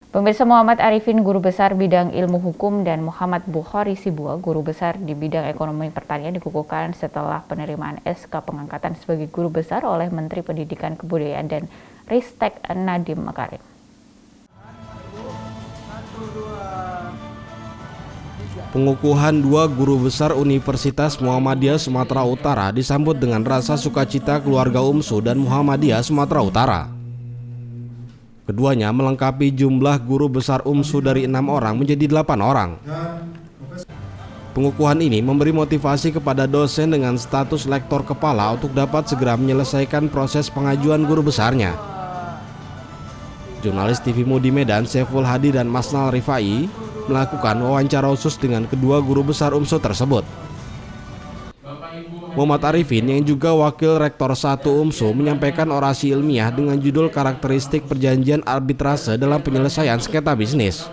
Pemirsa, Muhammad Arifin, Guru Besar Bidang Ilmu Hukum, dan Muhammad Bukhari Sibua, Guru Besar di Bidang Ekonomi Pertanian, dikukuhkan setelah penerimaan SK pengangkatan sebagai Guru Besar oleh Menteri Pendidikan Kebudayaan dan Ristek Nadiem Makarim. Pengukuhan dua guru besar Universitas Muhammadiyah Sumatera Utara disambut dengan rasa sukacita keluarga UMSU dan Muhammadiyah Sumatera Utara. Keduanya melengkapi jumlah guru besar UMSU dari 6 orang menjadi 8 orang. Pengukuhan ini memberi motivasi kepada dosen dengan status lektor kepala untuk dapat segera menyelesaikan proses pengajuan guru besarnya. Jurnalis TV Mudi Medan Saiful Hadi dan Masnal Rifai melakukan wawancara khusus dengan kedua guru besar UMSU tersebut. Muhammad Arifin yang juga Wakil Rektor 1 UMSU menyampaikan orasi ilmiah dengan judul karakteristik perjanjian arbitrase dalam penyelesaian sengketa bisnis.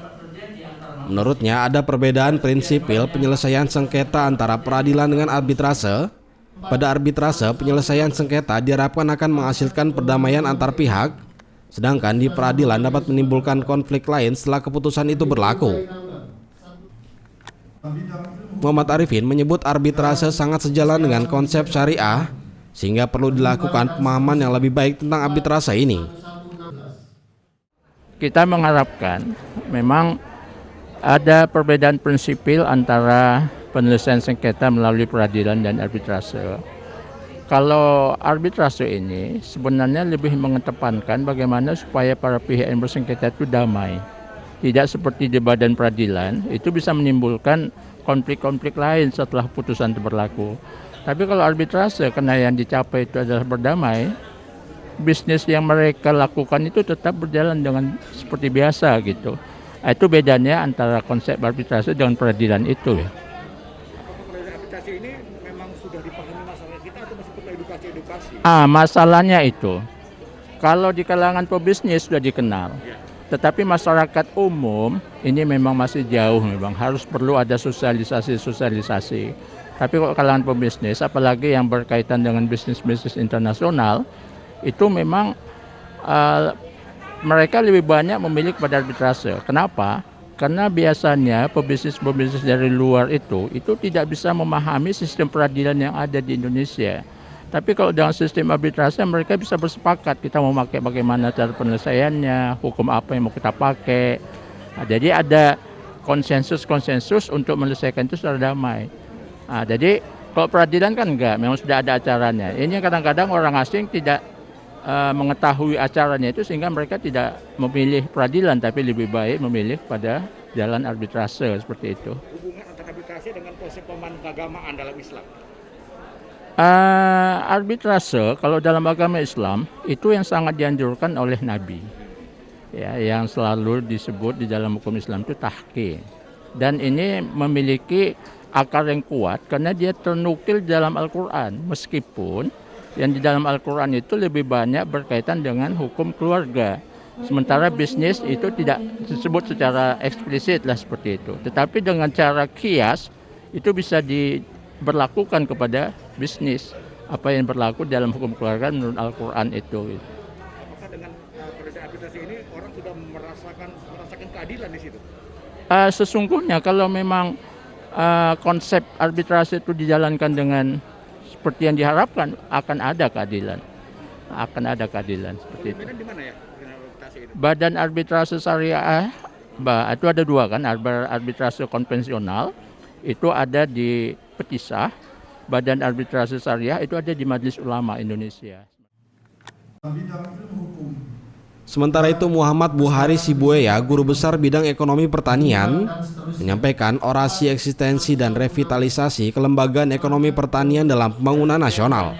Menurutnya ada perbedaan prinsipil penyelesaian sengketa antara peradilan dengan arbitrase. Pada arbitrase, penyelesaian sengketa diharapkan akan menghasilkan perdamaian antar pihak, sedangkan di peradilan dapat menimbulkan konflik lain setelah keputusan itu berlaku. Muhammad Arifin menyebut arbitrase sangat sejalan dengan konsep syariah, sehingga perlu dilakukan pemahaman yang lebih baik tentang arbitrase ini. Kita mengharapkan memang ada perbedaan prinsipil antara penyelesaian sengketa melalui peradilan dan arbitrase. Kalau arbitrase ini sebenarnya lebih mengedepankan bagaimana supaya para pihak yang bersengketa itu damai. Tidak seperti di badan peradilan, itu bisa menimbulkan konflik-konflik lain setelah putusan itu berlaku. Tapi kalau arbitrase, karena yang dicapai itu adalah berdamai, bisnis yang mereka lakukan itu tetap berjalan dengan seperti biasa gitu. Itu bedanya antara konsep arbitrase dengan peradilan itu ya. Arbitrase ini memang sudah dipahami masyarakat kita atau masih perlu edukasi? Masalahnya itu, kalau di kalangan pebisnis sudah dikenal. Tetapi masyarakat umum ini memang masih jauh, memang harus perlu ada sosialisasi. Tapi kalau kalangan pebisnis, apalagi yang berkaitan dengan bisnis-bisnis internasional, itu memang mereka lebih banyak memilih pada arbitrase. Kenapa? Karena biasanya pebisnis dari luar itu tidak bisa memahami sistem peradilan yang ada di Indonesia. Tapi kalau dengan sistem arbitrase mereka bisa bersepakat kita mau pakai bagaimana cara penyelesaiannya, hukum apa yang mau kita pakai. Jadi ada konsensus untuk menyelesaikan itu secara damai. Jadi kalau peradilan kan enggak, memang sudah ada acaranya. Ini kadang-kadang orang asing tidak mengetahui acaranya itu sehingga mereka tidak memilih peradilan tapi lebih baik memilih pada jalan arbitrase seperti itu. Hubungan antara arbitrase dengan konsep keagamaan dalam Islam? Arbitrase kalau dalam agama Islam itu yang sangat dianjurkan oleh Nabi, ya, yang selalu disebut di dalam hukum Islam itu tahkim, dan ini memiliki akar yang kuat karena dia ternukil dalam Al-Quran, meskipun yang di dalam Al-Quran itu lebih banyak berkaitan dengan hukum keluarga, sementara bisnis itu tidak disebut secara eksplisit lah seperti itu, tetapi dengan cara kias itu bisa diberlakukan kepada bisnis apa yang berlaku dalam hukum keluarga menurut Al-Quran itu. Apakah dengan proses arbitrase ini orang sudah merasakan keadilan di situ? Sesungguhnya kalau memang konsep arbitrase itu dijalankan dengan seperti yang diharapkan, akan ada keadilan seperti itu. Di mana ya arbitrase itu? Badan arbitrase syariah itu ada dua kan, arbitrase konvensional itu ada di Petisah. Badan arbitrase syariah itu ada di Majelis Ulama Indonesia. Sementara itu Muhammad Bukhari Sibua, Guru Besar Bidang Ekonomi Pertanian, menyampaikan orasi eksistensi dan revitalisasi kelembagaan ekonomi pertanian dalam pembangunan nasional.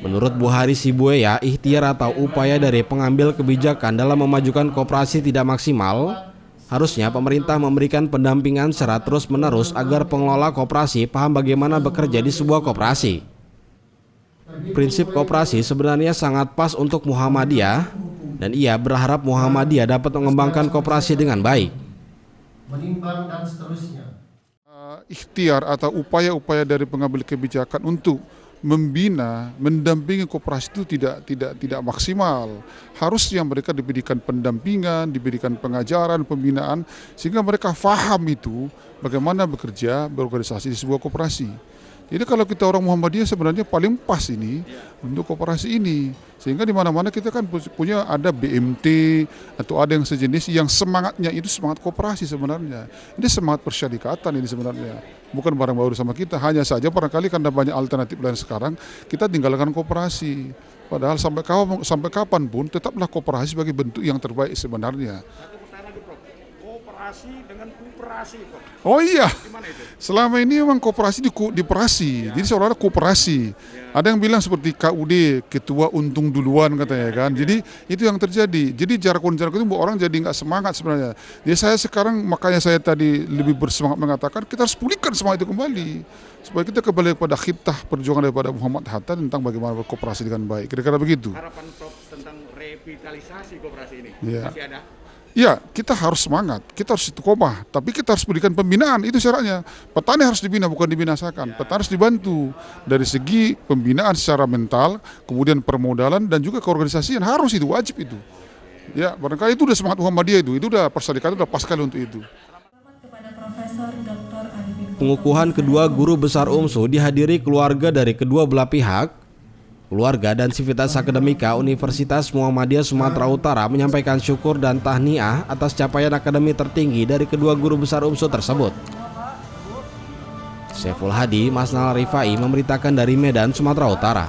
Menurut Bukhari Sibua, ikhtiar atau upaya dari pengambil kebijakan dalam memajukan koperasi tidak maksimal. Harusnya pemerintah memberikan pendampingan secara terus-menerus agar pengelola koperasi paham bagaimana bekerja di sebuah koperasi. Prinsip koperasi sebenarnya sangat pas untuk Muhammadiyah, dan ia berharap Muhammadiyah dapat mengembangkan koperasi dengan baik. Ikhtiar atau upaya-upaya dari pengambil kebijakan untuk membina, mendampingi koperasi itu tidak maksimal. Harusnya mereka diberikan pendampingan, diberikan pengajaran, pembinaan, sehingga mereka paham itu bagaimana bekerja, berorganisasi di sebuah koperasi. Jadi kalau kita orang Muhammadiyah sebenarnya paling pas ini untuk koperasi ini. Sehingga di mana-mana kita kan punya ada BMT atau ada yang sejenis yang semangatnya itu semangat koperasi sebenarnya. Ini semangat persyarikatan ini sebenarnya. Bukan barang baru sama kita, hanya saja barangkali karena banyak alternatif lain sekarang, kita tinggalkan koperasi. Padahal sampai kapanpun tetaplah koperasi sebagai bentuk yang terbaik sebenarnya. Satu pertanyaan lagi, Prof. Kooperasi dengan kooperasi, Prof. Oh iya, Gimana itu? selama ini memang koperasi diperasi, jadi seolah-olah kooperasi. Ada yang bilang seperti KUD, ketua untung duluan katanya kan. Jadi itu yang terjadi. Jadi jargon itu membuat orang jadi nggak semangat sebenarnya. Jadi saya sekarang, makanya saya tadi lebih bersemangat mengatakan kita harus pulihkan semangat itu kembali. Supaya kita kembali kepada khitah perjuangan daripada Muhammad Hatta tentang bagaimana berkooperasi dengan baik. Kira-kira begitu. Harapan Prof tentang revitalisasi koperasi ini Iya. masih ada? Ya, kita harus semangat, kita harus istiqomah, tapi kita harus berikan pembinaan, itu syaratnya. Petani harus dibina, bukan dibinasakan. Petani harus dibantu dari segi pembinaan secara mental, kemudian permodalan, dan juga keorganisasian, harus itu, wajib itu. Ya, barangkali itu udah semangat Muhammadiyah itu udah persyarikatan, udah pas sekali untuk itu. Pengukuhan kedua guru besar UMSU dihadiri keluarga dari kedua belah pihak. Keluarga dan Sivitas Akademika Universitas Muhammadiyah Sumatera Utara menyampaikan syukur dan tahniah atas capaian akademi tertinggi dari kedua guru besar UMSU tersebut. Saiful Hadi, Masnal Rifai memberitakan dari Medan, Sumatera Utara.